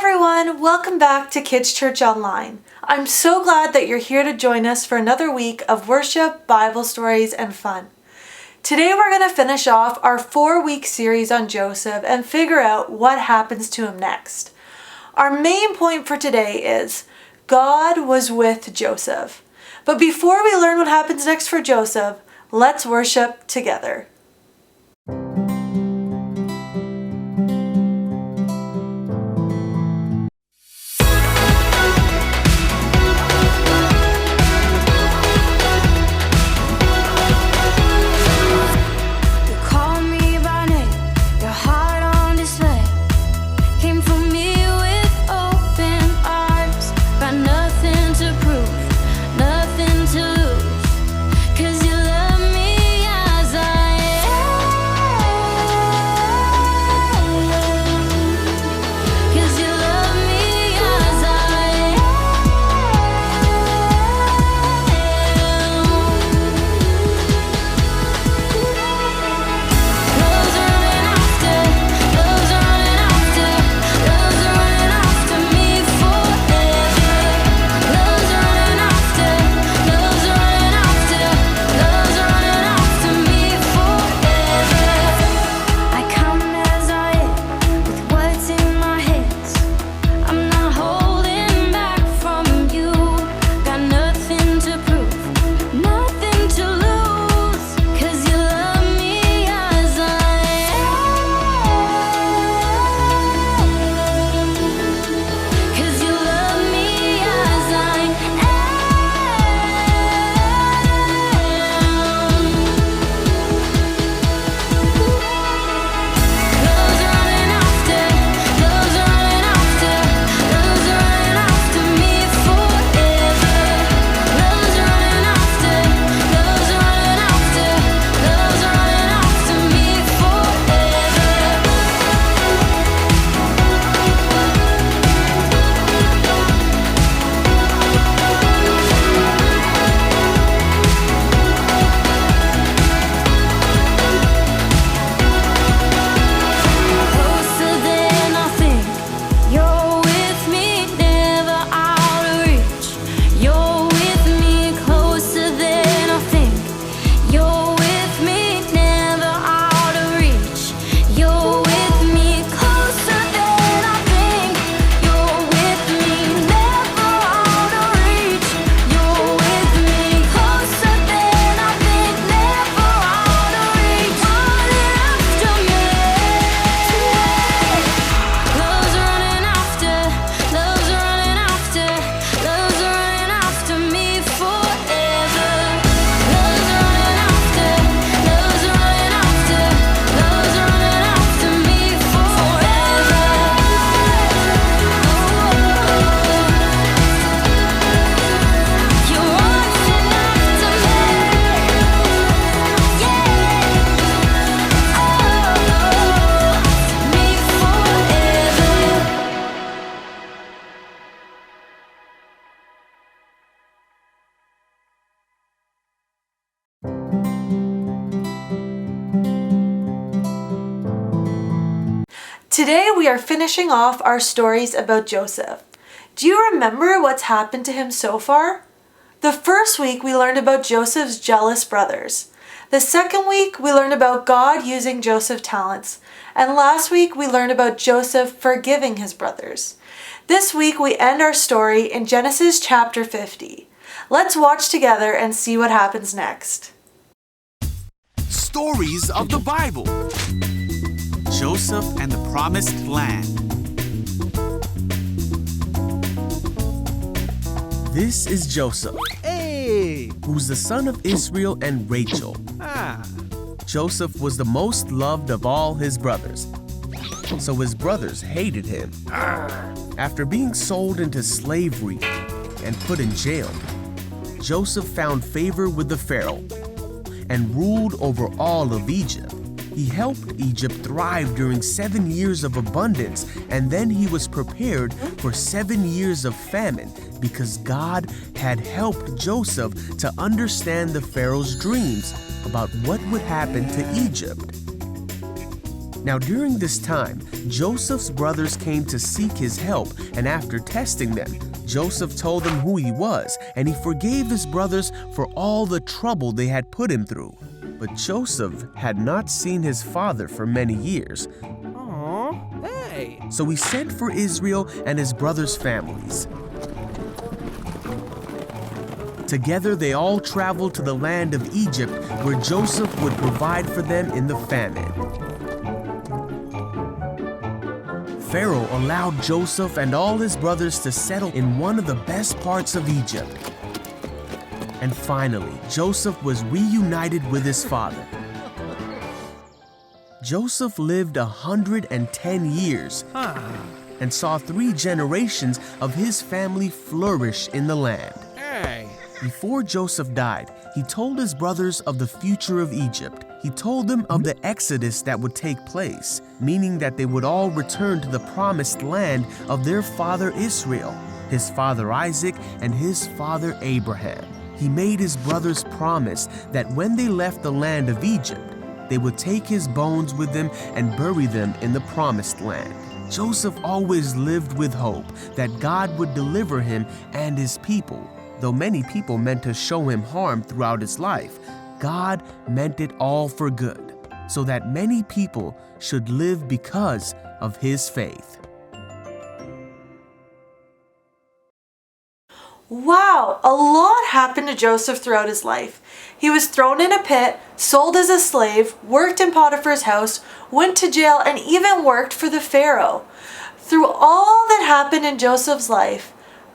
everyone, welcome back to Kids Church Online. I'm so glad that you're here to join us for another week of worship, Bible stories, and fun. Today we're going to finish off our 4-week series on Joseph and figure out what happens to him next. Our main point for today is God was with Joseph. But before we learn what happens next for Joseph, let's worship together. Today we are finishing off our stories about Joseph. Do you remember what's happened to him so far? The first week we learned about Joseph's jealous brothers. The second week we learned about God using Joseph's talents. And last week we learned about Joseph forgiving his brothers. This week we end our story in Genesis chapter 50. Let's watch together and see what happens next. Stories of the Bible. Joseph and the Promised Land. This is Joseph, who's the son of Israel and Rachel. Joseph was the most loved of all his brothers, so his brothers hated him. After being sold into slavery and put in jail, Joseph found favor with the Pharaoh and ruled over all of Egypt. He helped Egypt thrive during 7 years of abundance, and then he was prepared for 7 years of famine because God had helped Joseph to understand the Pharaoh's dreams about what would happen to Egypt. Now during this time, Joseph's brothers came to seek his help, and after testing them, Joseph told them who he was, and he forgave his brothers for all the trouble they had put him through. But Joseph had not seen his father for many years. Aww, hey! So he sent for Israel and his brothers' families. Together they all traveled to the land of Egypt, where Joseph would provide for them in the famine. Pharaoh allowed Joseph and all his brothers to settle in one of the best parts of Egypt. And finally, Joseph was reunited with his father. Joseph lived 110 years and saw 3 generations of his family flourish in the land. Hey! Before Joseph died, he told his brothers of the future of Egypt. He told them of the exodus that would take place, meaning that they would all return to the promised land of their father Israel, his father Isaac, and his father Abraham. He made his brothers promise that when they left the land of Egypt, they would take his bones with them and bury them in the promised land. Joseph always lived with hope that God would deliver him and his people. Though many people meant to show him harm throughout his life, God meant it all for good, so that many people should live because of his faith. Wow, a lot happened to Joseph throughout his life. He was thrown in a pit, sold as a slave, worked in Potiphar's house, went to jail, and even worked for the Pharaoh. Through all that happened in Joseph's life,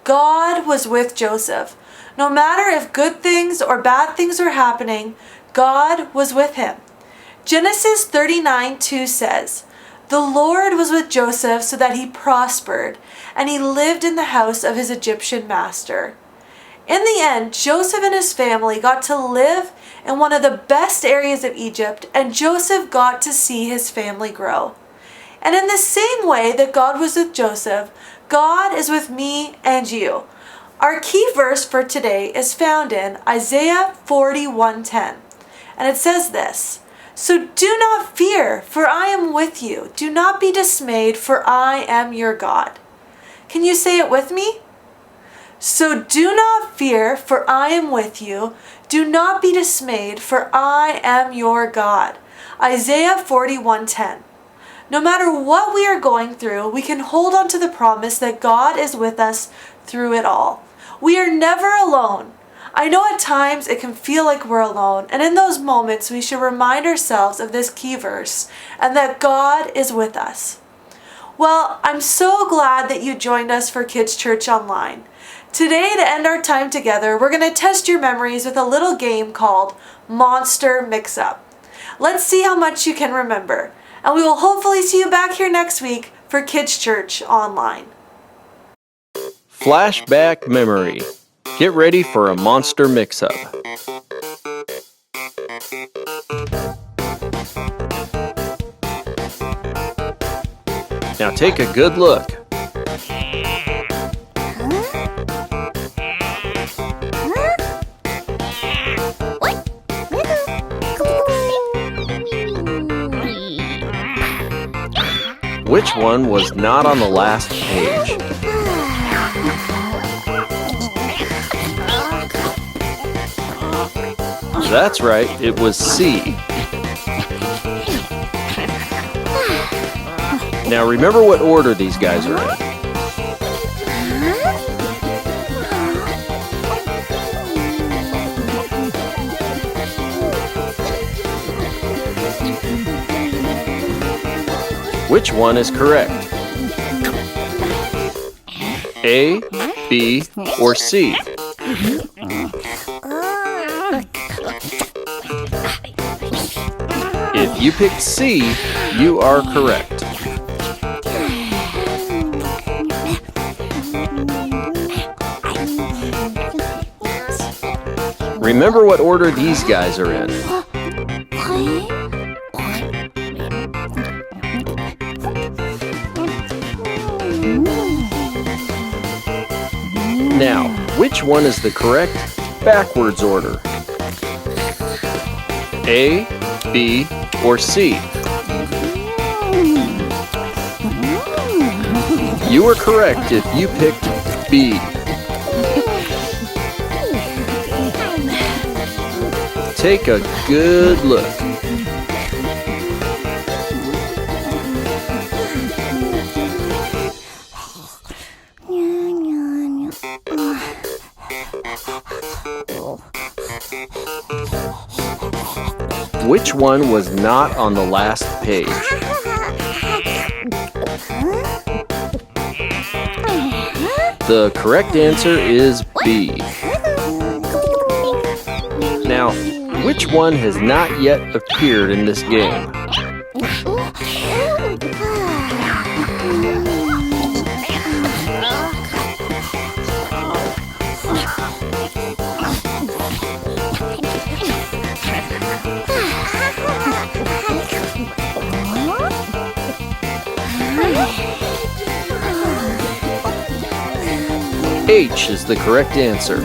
God was with Joseph. No matter if good things or bad things were happening, God was with him. Genesis 39:2 says, "The Lord was with Joseph so that he prospered, and he lived in the house of his Egyptian master." In the end, Joseph and his family got to live in one of the best areas of Egypt, and Joseph got to see his family grow. And in the same way that God was with Joseph, God is with me and you. Our key verse for today is found in Isaiah 41:10, and it says this, "So do not fear, for I am with you. Do not be dismayed, for I am your God." Can you say it with me? So do not fear, for I am with you. Do not be dismayed, for I am your God. Isaiah 41:10. No matter what we are going through, we can hold on to the promise that God is with us through it all. We are never alone. I know at times it can feel like we're alone, and in those moments we should remind ourselves of this key verse and that God is with us. Well, I'm so glad that you joined us for Kids Church Online. Today, to end our time together, we're going to test your memories with a little game called Monster Mix-Up. Let's see how much you can remember, and we will hopefully see you back here next week for Kids Church Online. Flashback memory. Get ready for a monster mix-up. Now take a good look. Which one was not on the last page? That's right, it was C. Now remember what order these guys are in. Which one is correct? A, B, or C? If you picked C, you are correct. Remember what order these guys are in. Now, which one is the correct backwards order? A, B, or C? You were correct if you picked B. Take a good look. Which one was not on the last page? The correct answer is B. Now, which one has not yet appeared in this game? H is the correct answer.